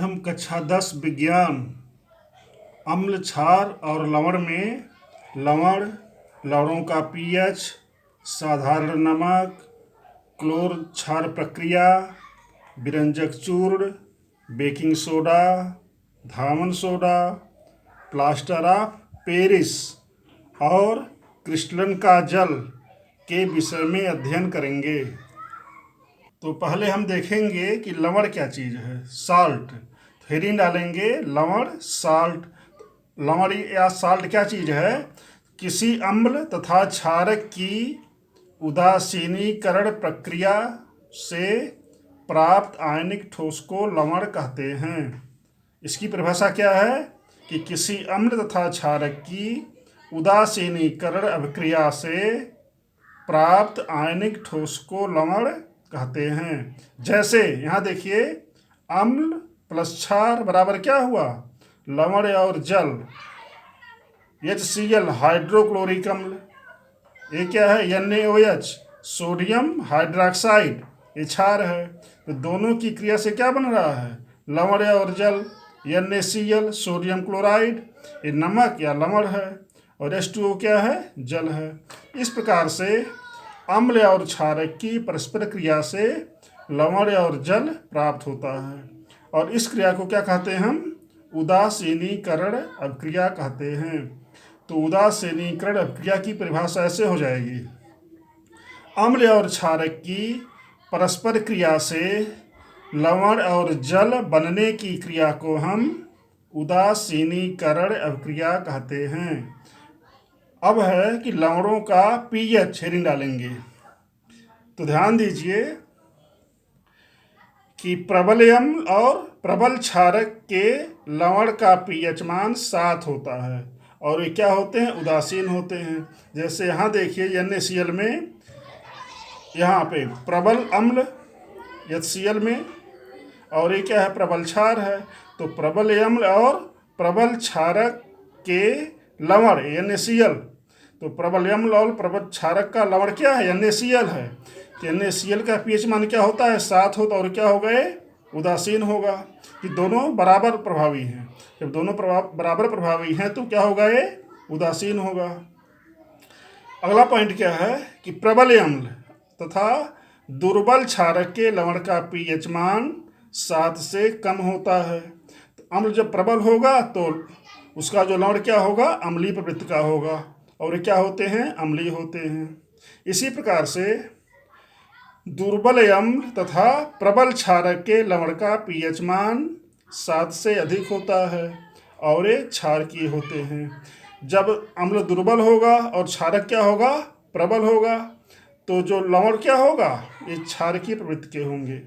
हम कक्षा 10 विज्ञान अम्ल क्षार और लवण में लवणों का पीएच, साधारण नमक, क्लोर क्षार प्रक्रिया, विरंजक चूर्ण, बेकिंग सोडा, धामन सोडा, प्लास्टर ऑफ पेरिस और क्रिस्टलन का जल के विषय में अध्ययन करेंगे। तो पहले हम देखेंगे कि लवण क्या चीज़ है। साल्ट, हेडिंग डालेंगे लवण, साल्ट। लवण या साल्ट क्या चीज़ है? किसी अम्ल तथा क्षारक की उदासीनीकरण प्रक्रिया से प्राप्त आयनिक ठोस को लवण कहते हैं। इसकी परिभाषा क्या है कि किसी अम्ल तथा क्षारक की उदासीनीकरण अभिक्रिया से प्राप्त आयनिक ठोस को लवण कहते हैं। जैसे यहाँ देखिए, अम्ल प्लस क्षार बराबर क्या हुआ? लवण और जल। HCl हाइड्रोक्लोरिक अम्ल, ये क्या है? NaOH सोडियम हाइड्रोक्साइड, ये क्षार है। तो दोनों की क्रिया से क्या बन रहा है? लवण और जल। NaCl सोडियम क्लोराइड, ये नमक या लवण है, और H2O क्या है? जल है। इस प्रकार से अम्ल और क्षारक की परस्पर क्रिया से लवण और जल प्राप्त होता है, और इस क्रिया को क्या कहते हैं हम? उदासीनीकरण अभिक्रिया कहते हैं। तो उदासीनीकरण अभिक्रिया की परिभाषा ऐसे हो जाएगी: अम्ल और क्षारक की परस्पर क्रिया से लवण और जल बनने की क्रिया को हम उदासीनीकरण अभिक्रिया कहते हैं। अब है कि लवणों का पीएच, हेडिंग डालेंगे। तो ध्यान दीजिए कि प्रबल अम्ल और प्रबल क्षारक के लवण का पीएच मान 7 होता है, और ये क्या होते हैं? उदासीन होते हैं। जैसे यहाँ देखिए, NaCl में यहाँ पे प्रबल अम्ल HCl में, और ये क्या है? प्रबल क्षार है। तो प्रबल अम्ल और प्रबल क्षारक के लवण NaCl, तो प्रबल अम्ल और प्रबल क्षारक का लवण क्या है? NaCl है। तो NaCl का पीएच मान क्या होता है? 7 होता, और क्या हो गए? उदासीन होगा, कि दोनों बराबर प्रभावी हैं। जब दोनों बराबर प्रभावी हैं तो क्या होगा? ये उदासीन होगा। अगला पॉइंट क्या है कि प्रबल अम्ल तथा दुर्बल क्षारक के लवण का पीएच मान 7 से कम होता है। तो अम्ल जब प्रबल होगा तो उसका जो लवण क्या होगा? अम्लीय प्रवृत्ति का होगा, और क्या होते हैं? अम्लीय होते हैं। इसी प्रकार से दुर्बल अम्ल तथा प्रबल क्षारक के लवण का पीएच मान 7 से अधिक होता है, और ये क्षारकीय होते हैं। जब अम्ल दुर्बल होगा और क्षारक क्या होगा? प्रबल होगा, तो जो लवण क्या होगा? ये क्षारकीय प्रवृत्ति के होंगे,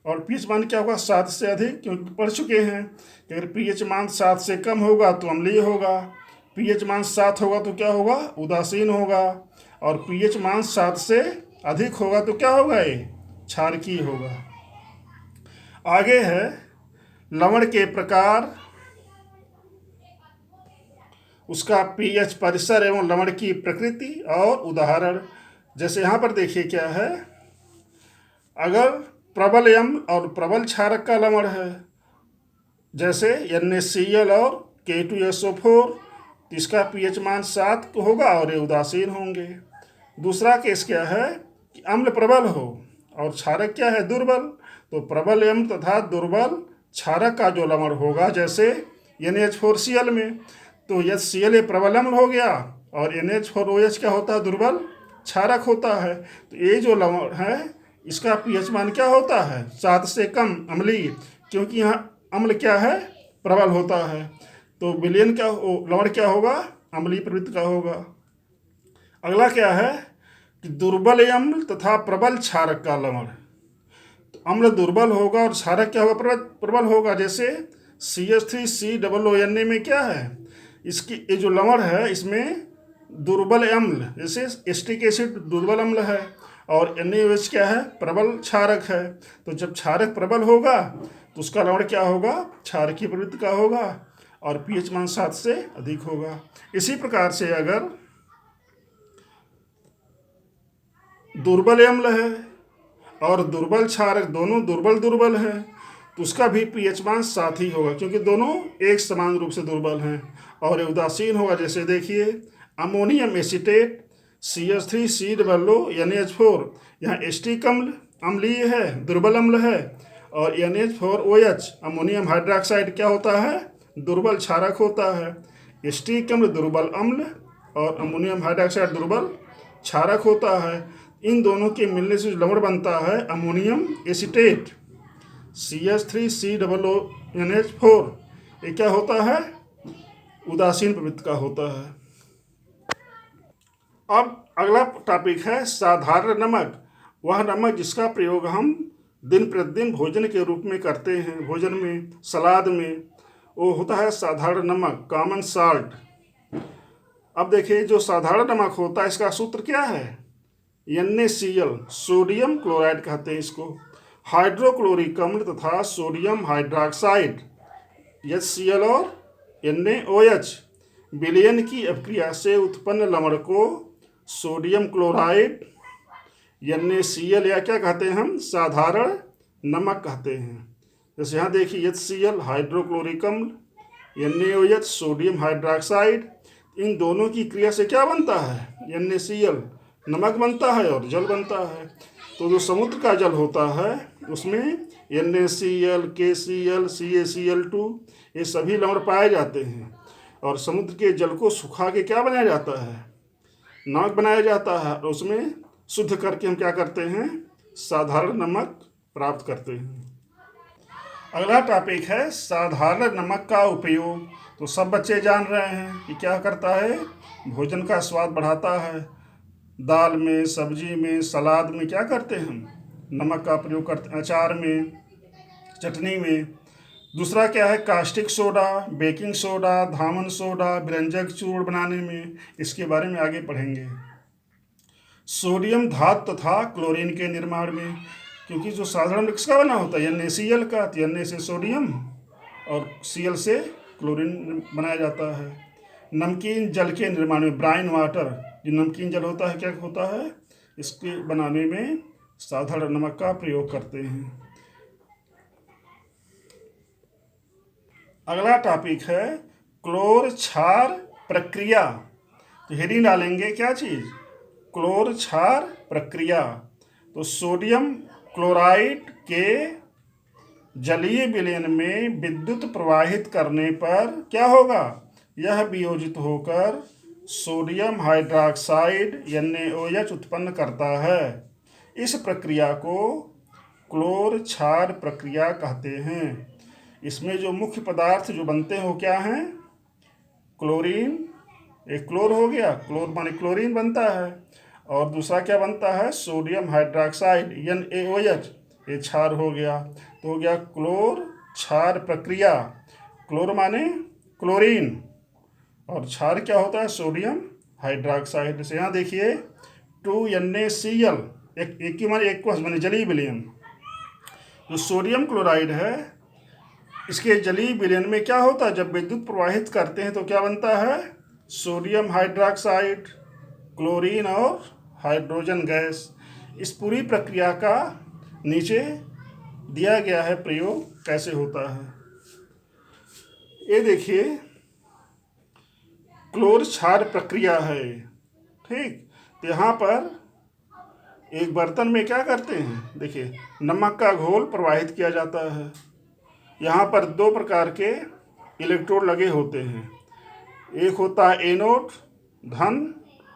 और पीएच मान क्या होगा? 7 से अधिक, क्योंकि पढ़ चुके हैं कि अगर पीएच मान 7 से कम होगा तो अम्लीय होगा, पीएच मान 7 होगा तो क्या होगा? उदासीन होगा, और पीएच मान 7 से अधिक होगा तो क्या होगा? ये क्षारकीय होगा। आगे है लवण के प्रकार, उसका पीएच परिसर एवं लवण की प्रकृति और उदाहरण। जैसे यहाँ पर देखिए क्या है, अगर प्रबल अम्ल और प्रबल क्षारक का लवण है, जैसे NaCl और K2SO4, तो इसका पीएच मान 7 होगा, और ये उदासीन होंगे। दूसरा केस क्या है कि अम्ल प्रबल हो और क्षारक क्या है? दुर्बल। तो प्रबल अम्ल तथा दुर्बल क्षारक का जो लवण होगा, जैसे NH4Cl में, तो HCl प्रबल अम्ल हो गया, और NH4OH क्या होता है? दुर्बल क्षारक होता है। तो ये जो लवण है, इसका पीएच मान क्या होता है? 7 से कम, अम्लीय, क्योंकि यहाँ अम्ल क्या है? प्रबल होता है। तो विलयन क्या लवण क्या होगा? अम्लीय प्रवृत्ति का होगा। अगला क्या है कि दुर्बल अम्ल तथा प्रबल क्षारक का लवण। तो अम्ल दुर्बल होगा और क्षारक क्या होगा? प्रबल होगा। जैसे CH3COONA में क्या है? इसकी ये जो लवण है, इसमें दुर्बल अम्ल, जैसे एस्टिक एसिड दुर्बल अम्ल है, और NaOH क्या है? प्रबल क्षारक है। तो जब क्षारक प्रबल होगा तो उसका लवण क्या होगा? क्षारकीय प्रवृत्ति का होगा, और पीएच मान 7 से अधिक होगा। इसी प्रकार से अगर दुर्बल अम्ल है और दुर्बल क्षारक, दोनों दुर्बल हैं, तो उसका भी पीएच मान 7 ही होगा, क्योंकि दोनों एक समान रूप से दुर्बल हैं। और ये उदासीन होगा, जैसे देखिए अमोनियम एसीटेट CH3COO NH4, यहाँ एस्टिक अम्ल अम्लीय है, दुर्बल अम्ल है, और NH4OH अमोनियम हाइड्रोक्साइड क्या होता है, दुर्बल क्षारक होता है। एस्टिक अम्ल दुर्बल अम्ल और अमोनियम हाइड्रोक्साइड दुर्बल क्षारक होता है। इन दोनों के मिलने से जो लवण बनता है अमोनियम एसीटेट CH3COO NH4, ये क्या होता है, उदासीन प्रवृत्ति का होता है। अब अगला टॉपिक है साधारण नमक। वह नमक जिसका प्रयोग हम दिन प्रतिदिन भोजन के रूप में करते हैं, भोजन में, सलाद में, वो होता है साधारण नमक, कॉमन साल्ट। अब देखिए जो साधारण नमक होता है इसका सूत्र क्या है, NaCl, सोडियम क्लोराइड कहते हैं इसको। हाइड्रोक्लोरिक अम्ल तथा सोडियम हाइड्रोक्साइड HCl और NaOH विलयन की अभिक्रिया से उत्पन्न लवण को सोडियम क्लोराइड NaCl या क्या कहते हैं हम, साधारण नमक कहते हैं। जैसे यहाँ देखिए HCl हाइड्रोक्लोरिक अम्ल, NaOH सोडियम हाइड्रोक्साइड, इन दोनों की क्रिया से क्या बनता है, NaCl नमक बनता है और जल बनता है। तो जो समुद्र का जल होता है उसमें NaCl, KCl, CaCl2 ये सभी लवण पाए जाते हैं। और समुद्र के जल को सुखा के क्या बनाया जाता है, नमक बनाया जाता है, और उसमें शुद्ध करके हम क्या करते हैं, साधारण नमक प्राप्त करते हैं। अगला टॉपिक है साधारण नमक का उपयोग। तो सब बच्चे जान रहे हैं कि क्या करता है, भोजन का स्वाद बढ़ाता है। दाल में, सब्जी में, सलाद में क्या करते हैं हम, नमक का प्रयोग करते हैं, अचार में, चटनी में। दूसरा क्या है, कास्टिक सोडा, बेकिंग सोडा, धामन सोडा, व्यंजक चूर्ण बनाने में, इसके बारे में आगे पढ़ेंगे। सोडियम धातु तथा क्लोरीन के निर्माण में, क्योंकि जो साधारण किसका बना होता है, NaCl का, तो Na से सोडियम और Cl से क्लोरीन बनाया जाता है। नमकीन जल के निर्माण में, ब्राइन वाटर, जो नमकीन जल होता है क्या होता है, इसके बनाने में साधारण नमक का प्रयोग करते हैं। अगला टॉपिक है क्लोर क्षार प्रक्रिया। तो हेडिंग डालेंगे क्या चीज़, क्लोर क्षार प्रक्रिया। तो सोडियम क्लोराइड के जलीय विलयन में विद्युत प्रवाहित करने पर क्या होगा, यह वियोजित होकर सोडियम हाइड्रोक्साइड NaOH उत्पन्न करता है। इस प्रक्रिया को क्लोर क्षार प्रक्रिया कहते हैं। इसमें जो मुख्य पदार्थ जो बनते हैं वो क्या हैं, क्लोरीन, एक क्लोर हो गया, क्लोर माने क्लोरीन बनता है, और दूसरा क्या बनता है, सोडियम हाइड्रोक्साइड NaOH, ये क्षार हो गया। तो हो गया क्लोर क्षार प्रक्रिया। क्लोर माने क्लोरीन और क्षार क्या होता है, सोडियम हाइड्रोक्साइड। जैसे यहाँ देखिए 2NaCl, एक की माने एक माने जलीय विलयन। जो सोडियम क्लोराइड है इसके जलीय विलयन में क्या होता है, जब विद्युत प्रवाहित करते हैं तो क्या बनता है, सोडियम हाइड्रोक्साइड, क्लोरीन और हाइड्रोजन गैस। इस पूरी प्रक्रिया का नीचे दिया गया है प्रयोग कैसे होता है। ये देखिए क्लोर क्षार प्रक्रिया है, ठीक। तो यहाँ पर एक बर्तन में क्या करते हैं, देखिए नमक का घोल प्रवाहित किया जाता है। यहाँ पर दो प्रकार के इलेक्ट्रोड लगे होते हैं, एक होता है एनोड धन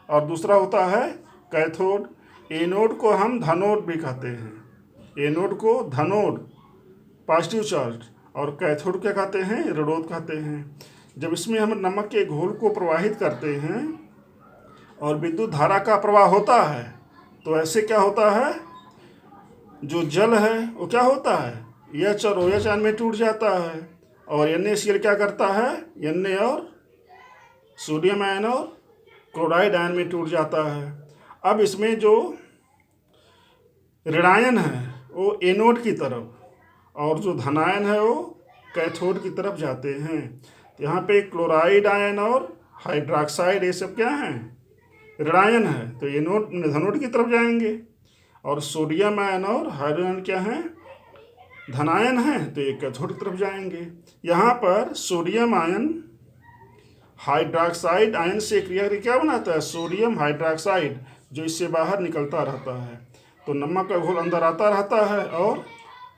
और दूसरा होता है कैथोड। एनोड को हम धनोड भी कहते हैं, एनोड को धनोड पॉजिटिव चार्ज, और कैथोड क्या कहते हैं, ऋणोद कहते हैं। जब इसमें हम नमक के घोल को प्रवाहित करते हैं और विद्युत धारा का प्रवाह होता है तो ऐसे क्या होता है, जो जल है वो क्या होता है, H और OH आयन में टूट जाता है, और NaCl क्या करता है, Na और सोडियम आयन और क्लोराइड आयन में टूट जाता है। अब इसमें जो ऋणायन है वो एनोड की तरफ और जो धनायन है वो कैथोड की तरफ जाते हैं। यहाँ पे क्लोराइड आयन और हाइड्रोक्साइड ये सब क्या हैं, ऋणायन है, तो एनोड धनोड की तरफ जाएंगे, और सोडियम आयन और हाइड्रोजन क्या हैं, धनायन है तो ये कैथोड की तरफ जाएंगे। यहाँ पर सोडियम आयन हाइड्रोक्साइड आयन से क्रिया करके क्या बनाता है, सोडियम हाइड्रोक्साइड, जो इससे बाहर निकलता रहता है। तो नमक का घोल अंदर आता रहता है और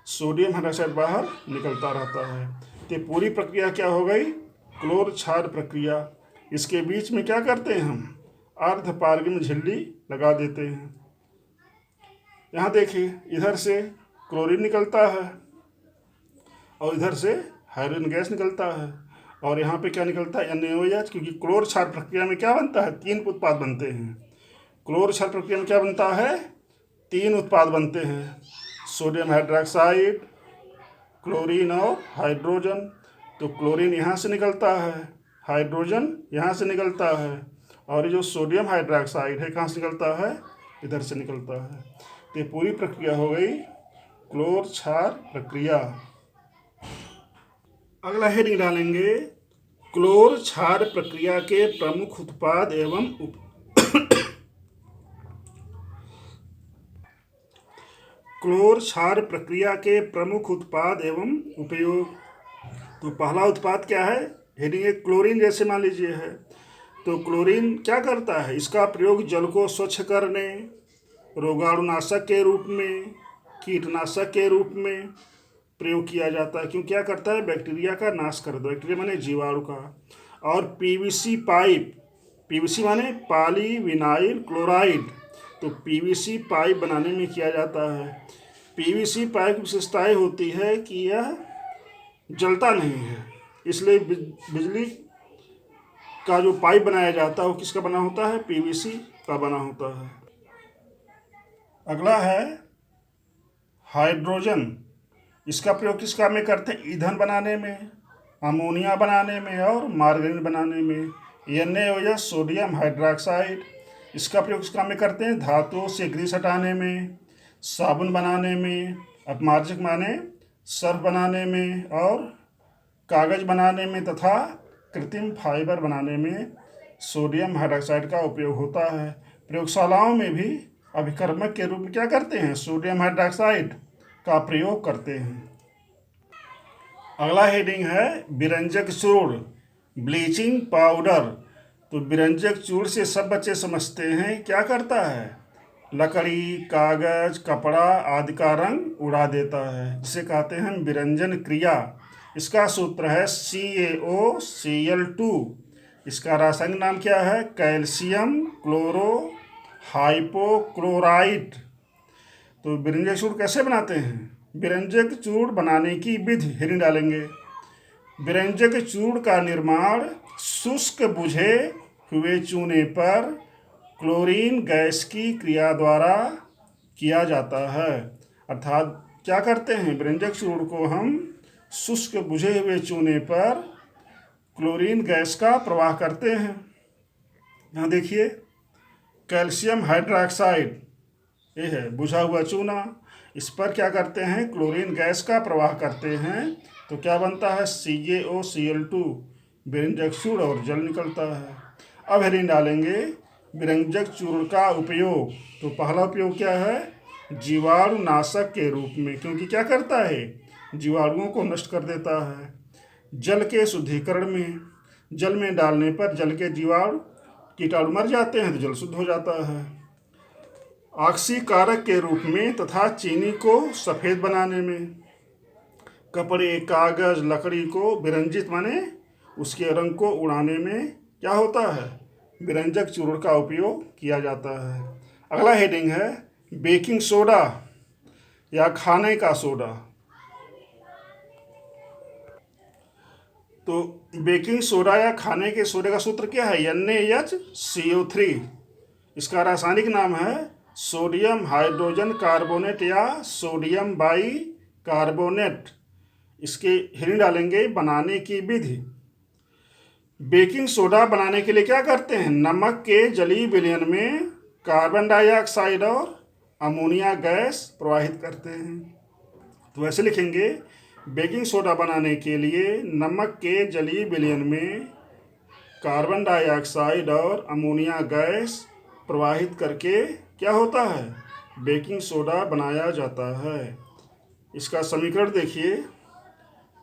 सोडियम हाइड्रोक्साइड बाहर निकलता रहता है। तो पूरी प्रक्रिया क्या हो गई, क्लोर क्षार प्रक्रिया। इसके बीच में क्या करते हैं हम, अर्ध पारगम्य झिल्ली लगा देते हैं। यहाँ देखिए, इधर से क्लोरीन निकलता है और इधर से हाइड्रोजन गैस निकलता है, और यहाँ पे क्या निकलता है, NaOH। क्योंकि क्लोर क्षार प्रक्रिया में क्या बनता है, 3 उत्पाद बनते हैं। क्लोर क्षार प्रक्रिया में क्या बनता है, 3 उत्पाद बनते हैं, सोडियम हाइड्रोक्साइड, क्लोरीन और हाइड्रोजन। तो क्लोरीन यहाँ से निकलता है, हाइड्रोजन यहाँ से निकलता है, और ये जो सोडियम हाइड्रोक्साइड है कहाँ से निकलता है, इधर से निकलता है। तो ये पूरी प्रक्रिया हो गई क्लोर क्षार प्रक्रिया। अगला हेडिंग डालेंगे, क्लोर क्षार प्रक्रिया के प्रमुख उत्पाद एवं क्लोर क्षार प्रक्रिया के प्रमुख उत्पाद एवं उपयोग। तो पहला उत्पाद क्या है, हेडिंग है क्लोरीन, जैसे मान लीजिए है। तो क्लोरीन क्या करता है, इसका प्रयोग जल को स्वच्छ करने, रोगाणुनाशक के रूप में, कीटनाशक के रूप में प्रयोग किया जाता है। क्यों, क्या करता है, बैक्टीरिया का नाश कर दो, बैक्टीरिया माने जीवाणु का। और पीवीसी पाइप, पीवीसी माने पॉलीविनाइल क्लोराइड, तो पीवीसी पाइप बनाने में किया जाता है। पीवीसी पाइप की विशेषताएं होती है कि यह जलता नहीं है, इसलिए बिजली का जो पाइप बनाया जाता है वो किसका बना होता है, पीवीसी का बना होता है। अगला है हाइड्रोजन। इसका प्रयोग किस काम में करते हैं, ईंधन बनाने में, अमोनिया बनाने में और मार्गारीन बनाने में। NaOH सोडियम हाइड्रोक्साइड, इसका प्रयोग किस काम में करते हैं, धातुओं से ग्रीस हटाने में, साबुन बनाने में, अपमार्जक माने सर्फ बनाने में, और कागज बनाने में तथा कृत्रिम फाइबर बनाने में सोडियम हाइड्रोक्साइड का उपयोग होता है। प्रयोगशालाओं में भी अभिकर्मक के रूप में क्या करते हैं, सोडियम हाइड्रोक्साइड का प्रयोग करते हैं। अगला हेडिंग है विरंजक चूर्ण, ब्लीचिंग पाउडर। तो विरंजक चूर्ण से सब बच्चे समझते हैं क्या करता है, लकड़ी, कागज, कपड़ा आदि का रंग उड़ा देता है, जिसे कहते हैं विरंजन क्रिया। इसका सूत्र है CaOCl2। इसका रासायनिक नाम क्या है, कैल्शियम क्लोरो हाइपोक्लोराइट। तो विरंजक चूर्ण कैसे बनाते हैं, विरंजक चूर्ण बनाने की विधि हेडिंग डालेंगे। विरंजक चूर्ण का निर्माण शुष्क बुझे हुए चूने पर क्लोरीन गैस की क्रिया द्वारा किया जाता है। अर्थात क्या करते हैं, विरंजक चूर्ण को हम शुष्क बुझे हुए चूने पर क्लोरीन गैस का प्रवाह करते हैं। यहाँ देखिए, कैल्शियम हाइड्रोक्साइड ये है बुझा हुआ चूना, इस पर क्या करते हैं, क्लोरीन गैस का प्रवाह करते हैं, तो क्या बनता है, CaOCl2, विरंजक चूर्ण और जल निकलता है। अब हेडिंग डालेंगे विरंजक चूर्ण का उपयोग। तो पहला उपयोग क्या है, जीवाणुनाशक के रूप में, क्योंकि क्या करता है, जीवाणुओं को नष्ट कर देता है। जल के शुद्धिकरण में, जल में डालने पर जल के जीवाणु कीटाणु मर जाते हैं तो जल शुद्ध हो जाता है। ऑक्सीकारक के रूप में तथा चीनी को सफ़ेद बनाने में, कपड़े, कागज, लकड़ी को विरंजित माने उसके रंग को उड़ाने में क्या होता है, विरंजक चूर्ण का उपयोग किया जाता है। अगला हेडिंग है बेकिंग सोडा या खाने का सोडा। तो बेकिंग सोडा या खाने के सोडे का सूत्र क्या है, NaHCO3। इसका रासायनिक नाम है सोडियम हाइड्रोजन कार्बोनेट या सोडियम बाई कार्बोनेट। इसके हेडिंग डालेंगे बनाने की विधि। बेकिंग सोडा बनाने के लिए क्या करते हैं, नमक के जलीय विलयन में कार्बन डाइऑक्साइड और अमोनिया गैस प्रवाहित करते हैं। तो ऐसे लिखेंगे, बेकिंग सोडा बनाने के लिए नमक के जलीय विलयन में कार्बन डाइऑक्साइड और अमोनिया गैस प्रवाहित करके क्या होता है, बेकिंग सोडा बनाया जाता है। इसका समीकरण देखिए,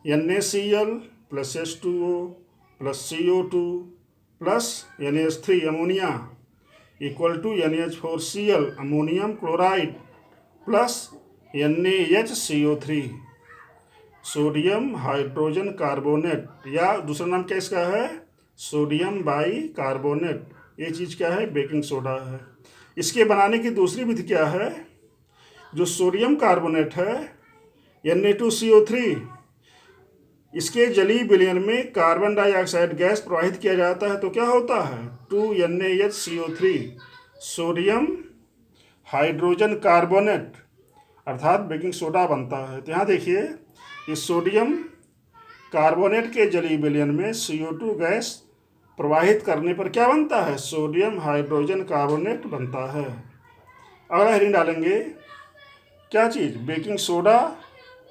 NaCl plus H2O plus CO2 plus NaH3 ammonia equal to NaH4Cl ammonium chloride plus NaHCO3 sodium hydrogen carbonate, या दूसरा नाम क्या इसका है, सोडियम बाई कार्बोनेट। ये चीज़ क्या है, बेकिंग सोडा है। इसके बनाने की दूसरी विधि क्या है, जो सोडियम कार्बोनेट है Na2CO3, इसके जलीय विलयन में कार्बन डाइऑक्साइड गैस प्रवाहित किया जाता है तो क्या होता है, 2NaHCO3 सोडियम हाइड्रोजन कार्बोनेट अर्थात बेकिंग सोडा बनता है। तो यहाँ देखिए, इस सोडियम कार्बोनेट के जलीय विलयन में CO2 गैस प्रवाहित करने पर क्या बनता है, सोडियम हाइड्रोजन कार्बोनेट बनता है। अगला हेडिंग डालेंगे, क्या चीज़, बेकिंग सोडा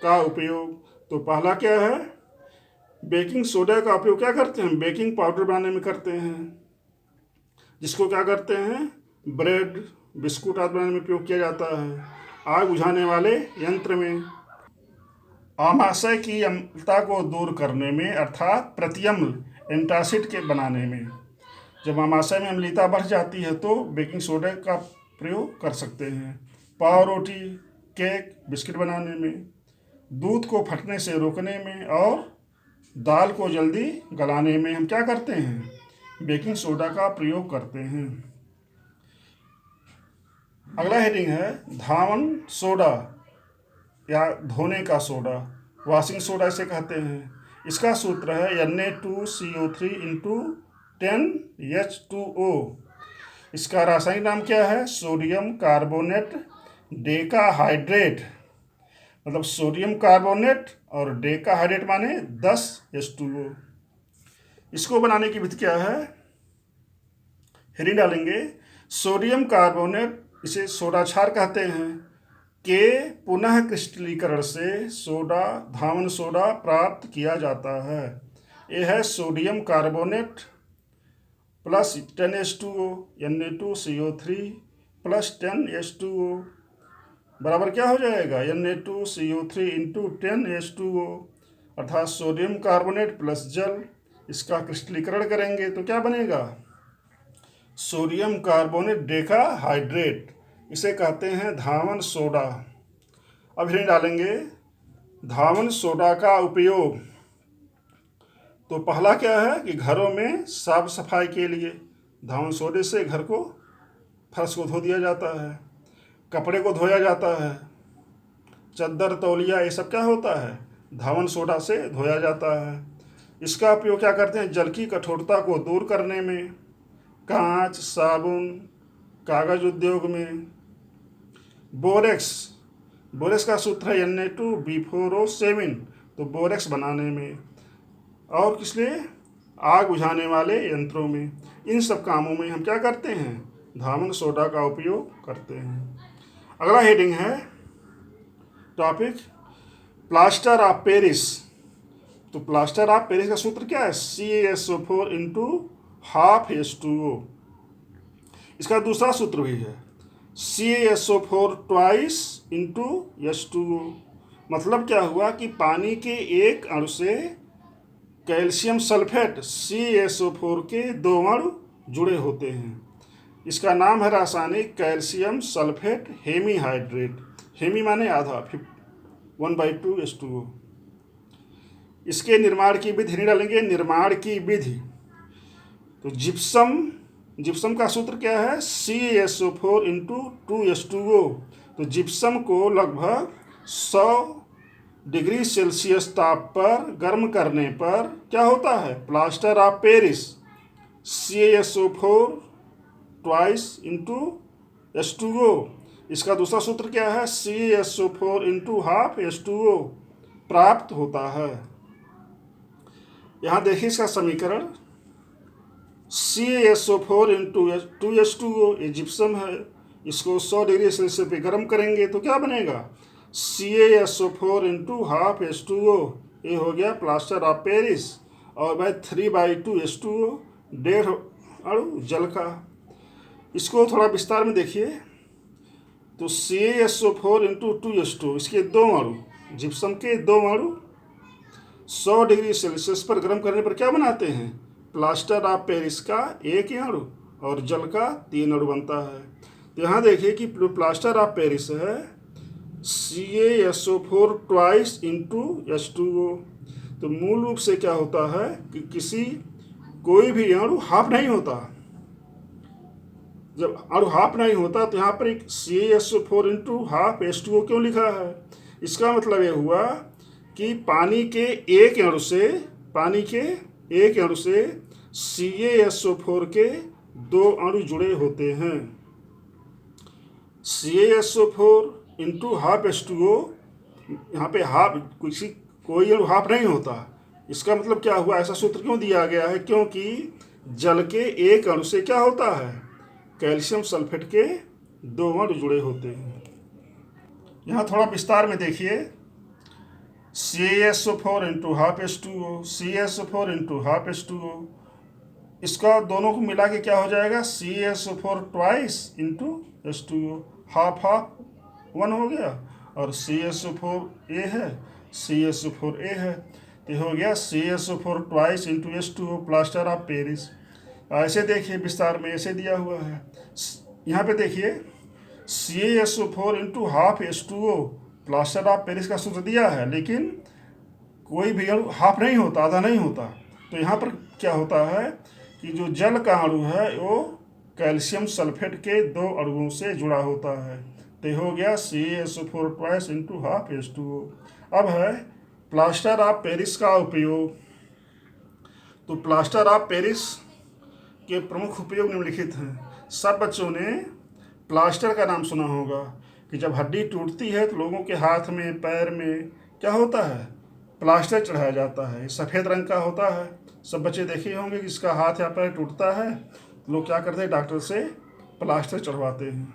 का उपयोग। तो पहला क्या है, बेकिंग सोडा का उपयोग क्या करते हैं, बेकिंग पाउडर बनाने में करते हैं, जिसको क्या करते हैं, ब्रेड बिस्कुट आदि बनाने में उपयोग किया जाता है। आग बुझाने वाले यंत्र में, आमाशय की अम्लता को दूर करने में अर्थात प्रतिअम्ल एंटासिड के बनाने में। जब आमाशय में अम्लता बढ़ जाती है तो बेकिंग सोडा का प्रयोग कर सकते हैं। पाव रोटी, केक, बिस्किट बनाने में, दूध को फटने से रोकने में और दाल को जल्दी गलाने में हम क्या करते हैं, बेकिंग सोडा का प्रयोग करते हैं। अगला हेडिंग है धावन सोडा या धोने का सोडा, वॉशिंग सोडा इसे कहते हैं। इसका सूत्र है Na2CO3 इंटू 10H2O। इसका रासायनिक नाम क्या है, सोडियम कार्बोनेट डेकाहाइड्रेट, मतलब सोडियम कार्बोनेट और डेकाहाइड्रेट माने 10H2O। इसको बनाने की विधि क्या है, हेडिंग डालेंगे, सोडियम कार्बोनेट इसे सोडा क्षार कहते हैं के पुनः क्रिस्टलीकरण से सोडा धावन सोडा प्राप्त किया जाता है। यह है sodium carbonate plus 10H2O Na2CO3 plus 10H2O बराबर क्या हो जाएगा, Na2CO3 इंटू 10H2O अर्थात सोडियम कार्बोनेट प्लस जल। इसका क्रिस्टलीकरण करेंगे तो क्या बनेगा, सोडियम कार्बोनेट डेकाहाइड्रेट, इसे कहते हैं धावन सोडा। अब हिंदी डालेंगे, धावन सोडा का उपयोग। तो पहला क्या है कि घरों में साफ सफाई के लिए धावन सोडे से घर को, फर्श को धो दिया जाता है, कपड़े को धोया जाता है, चद्दर तौलिया ये सब क्या होता है, धावन सोडा से धोया जाता है। इसका उपयोग क्या करते हैं, जल की कठोरता को दूर करने में, कांच, साबुन, कागज उद्योग में। बोरेक्स का सूत्र है Na2B4O7, तो बोरेक्स बनाने में, और किस लिए, आग बुझाने वाले यंत्रों में। इन सब कामों में हम क्या करते हैं, धावन सोडा का उपयोग करते हैं। अगला हेडिंग है टॉपिक प्लास्टर ऑफ पेरिस। तो प्लास्टर ऑफ पेरिस का सूत्र क्या है, CaSO4 इंटू हाफ H2O। इसका दूसरा सूत्र भी है CaSO4 ट्वाइस इंटू H2O। मतलब क्या हुआ कि पानी के एक अणु से कैल्शियम सल्फेट CaSO4 के 2 अणु जुड़े होते हैं। इसका नाम है रासायनिक कैल्शियम सल्फेट हेमीहाइड्रेट। हेमी माने आधा, 1/2 H2O। इसके निर्माण की विधि नहीं डालेंगे, निर्माण की विधि। तो जिप्सम का सूत्र क्या है, CaSO4 इंटू 2H2O। तो जिप्सम को लगभग 100 डिग्री सेल्सियस ताप पर गर्म करने पर क्या होता है, plaster of Paris. CaSO4 twice into H2O। इसका दूसरा सूत्र क्या है, CaSO4 इंटू हाफ H2O प्राप्त होता है। यहाँ देखिए इसका समीकरण, CaSO4 इंटू 2H2O, ये जिप्सम है, इसको 100 डिग्री सेल्सियस पे गर्म करेंगे तो क्या बनेगा, CaSO4 इंटू हाफ H2O। ये हो गया प्लास्टर ऑफ पेरिस। और भाई 3/2 H2O, 1.5 अणु जल का। इसको थोड़ा विस्तार में देखिए। तो CaSO4 इंटू 2H2O, इसके 2 अणु, जिप्सम के 2 अणु 100 डिग्री सेल्सियस पर गर्म करने पर क्या बनाते हैं? प्लास्टर ऑफ पेरिस का 1 अणु और जल का 3 अणु बनता है। तो यहाँ देखिए कि प्लास्टर ऑफ पेरिस है CaSO4 ट्वाइस इंटू H2O। तो मूल रूप से क्या होता है कि कोई भी अणु हाफ नहीं होता। जब अणु हाफ नहीं होता तो यहाँ पर एक CaSO4 इंटू हाफ H2O क्यों लिखा है? इसका मतलब ये हुआ कि पानी के एक अणु से CaSO4 के 2 अणु जुड़े होते हैं। CaSO4 इंटू हाफ H2O, यहाँ पे हाफ कोई अणु हाफ नहीं होता। इसका मतलब क्या हुआ? ऐसा सूत्र क्यों दिया गया है? क्योंकि जल के एक अणु से क्या होता है? कैल्शियम सल्फेट के 2 अणु जुड़े होते हैं। यहाँ थोड़ा विस्तार में देखिए, CaSO4 into half H2O, CaSO4 into half H2O, इसका दोनों को मिला के क्या हो जाएगा? CaSO4 twice into H2O, half half 1 हो गया, और CaSO4A है, CaSO4A है, तो हो गया CaSO4 twice into H2O plaster of Paris. ऐसे देखिए विस्तार में ऐसे दिया हुआ है। यहाँ पे देखिए CaSO4 into half H2O plaster of Paris का सूत्र दिया है, लेकिन कोई भी अणु हाफ नहीं होता, आधा नहीं होता। तो यहाँ पर क्या होता है कि जो जल का अणु है वो कैल्शियम सल्फेट के 2 अणुओं से जुड़ा होता है। तो हो गया CaSO4 twice into half H2O। अब है प्लास्टर ऑफ पेरिस का उपयोग। तो प्लास्टर ऑफ पेरिस के प्रमुख उपयोग निम्नलिखित हैं। सब बच्चों ने प्लास्टर का नाम सुना होगा कि जब हड्डी टूटती है तो लोगों के हाथ में, पैर में क्या होता है? प्लास्टर चढ़ाया जाता है। सफ़ेद रंग का होता है। सब बच्चे देखे होंगे कि इसका हाथ या पैर टूटता है, लोग क्या करते हैं? डॉक्टर से प्लास्टर चढ़वाते हैं।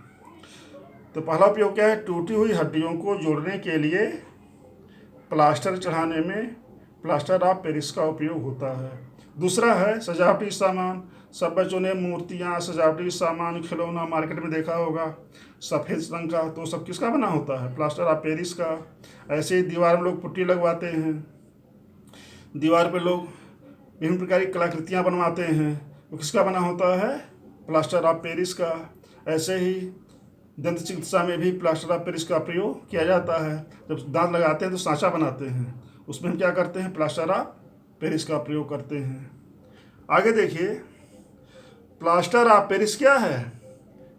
तो पहला उपयोग क्या है? टूटी हुई हड्डियों को जोड़ने के लिए प्लास्टर चढ़ाने में प्लास्टर ऑफ पेरिस का उपयोग होता है। दूसरा है सजावटी सामान। सब बच्चों ने मूर्तियाँ, सजावटी सामान, खिलौना मार्केट में देखा होगा सफ़ेद रंग का, तो सब किसका बना होता है? प्लास्टर ऑफ पेरिस का। ऐसे ही दीवार में लोग पुट्टी लगवाते हैं, दीवार पे लोग विभिन्न प्रकार की कलाकृतियाँ बनवाते हैं, तो किसका बना होता है? प्लास्टर ऑफ पेरिस का। ऐसे ही दंत चिकित्सा में भी प्लास्टर ऑफ पेरिस का प्रयोग किया जाता है। जब दांत लगाते हैं तो सांचा बनाते हैं, उसमें हम क्या करते हैं? प्लास्टर ऑफ पेरिस का प्रयोग करते हैं। आगे देखिए, प्लास्टर ऑफ पेरिस क्या है?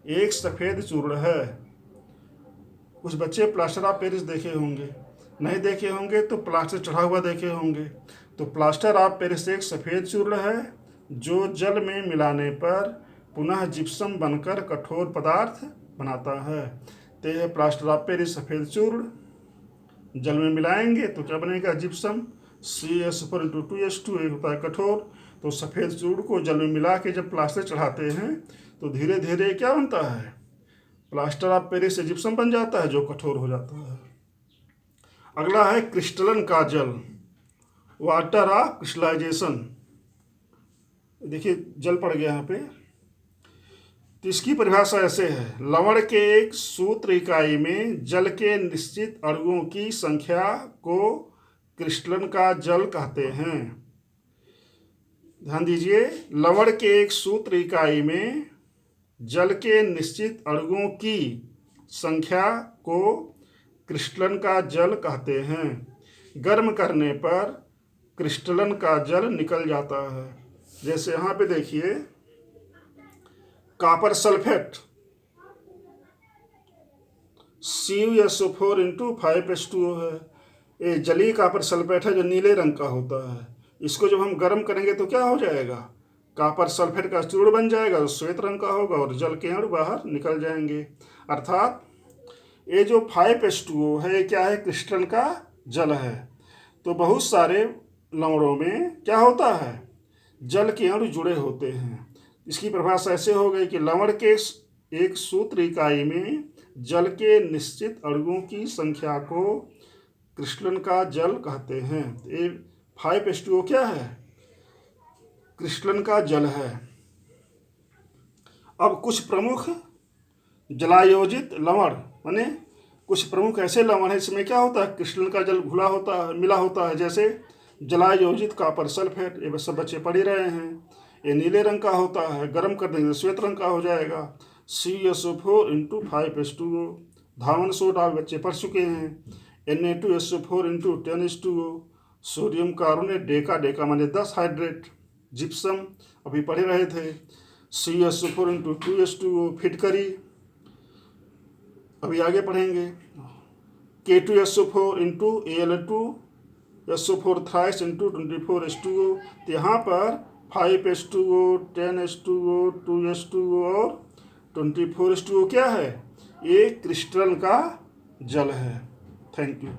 एक सफ़ेद चूर्ण है। कुछ बच्चे प्लास्टर ऑफ पेरिस देखे होंगे, नहीं देखे होंगे तो प्लास्टर चढ़ा हुआ देखे होंगे। तो प्लास्टर ऑफ पेरिस एक सफ़ेद चूर्ण है जो जल में मिलाने पर पुनः जिप्सम बनकर कठोर पदार्थ बनाता है। तो यह प्लास्टर ऑफ पेरिस सफ़ेद चूर्ण जल में मिलाएंगे तो क्या बनेगा? जिप्सम। CaSO4 इंटू 2H2 होता है कठोर। तो सफ़ेद चूर्ण को जल में मिला के जब प्लास्टर चढ़ाते हैं तो धीरे धीरे क्या बनता है? प्लास्टर ऑफ पेरिस से जिप्सम बन जाता है जो कठोर हो जाता है। अगला है क्रिस्टलन का जल, वाटर ऑफ क्रिस्टलाइजेशन। देखिए जल पड़ गया यहाँ पे। तो इसकी परिभाषा ऐसे है, लवण के एक सूत्र इकाई में जल के निश्चित अणुओं की संख्या को क्रिस्टलन का जल कहते हैं। ध्यान दीजिए, लवण के एक सूत्र इकाई में जल के निश्चित अणुओं की संख्या को क्रिस्टलन का जल कहते हैं। गर्म करने पर क्रिस्टलन का जल निकल जाता है। जैसे यहाँ पे देखिए, copper sulphate CuSO4 into 5H2O है। ये जलीय कॉपर सल्फेट है जो नीले रंग का होता है। इसको जब हम गर्म करेंगे तो क्या हो जाएगा? कॉपर सल्फेट का चूर्ण बन जाएगा, तो श्वेत रंग का होगा और जल के अणु बाहर निकल जाएंगे। अर्थात ये जो 5H2O है ये क्या है? क्रिस्टलन का जल है। तो बहुत सारे लवणों में क्या होता है? जल के अणु जुड़े होते हैं। इसकी परिभाषा ऐसे हो गई कि लवण के एक सूत्र इकाई में जल के निश्चित अणुओं की संख्या को क्रिस्टलन का जल कहते हैं। ये 5H2O क्या है? क्रिस्टलन का जल है। अब कुछ प्रमुख जलायोजित लवण, माने कुछ प्रमुख ऐसे लवण हैं इसमें क्या होता है, क्रिस्टल का जल घुला होता है, मिला होता है, जैसे जलायोजित कॉपर सल्फेट, ये सब बच्चे पढ़ ही रहे हैं। ये नीले रंग का होता है, गर्म कर देंगे श्वेत रंग का हो जाएगा। CSO4 × 5H2O, धावन सोडा बच्चे पढ़ चुके हैं। Na2SO4 × 10H2O, sodium carbonate, Deka Deka माने 10 हाइड्रेट। जिप्सम अभी पढ़े रहे थे। CSO4 × 2H2O, फिटकरी अभी आगे पढ़ेंगे। K2SO4 × Al2SO4 thrice × 24H2O। तो यहाँ पर 5H2O, 10H2O, 2H2O और 24H2O क्या है, ये क्रिस्टल का जल है। Thank you.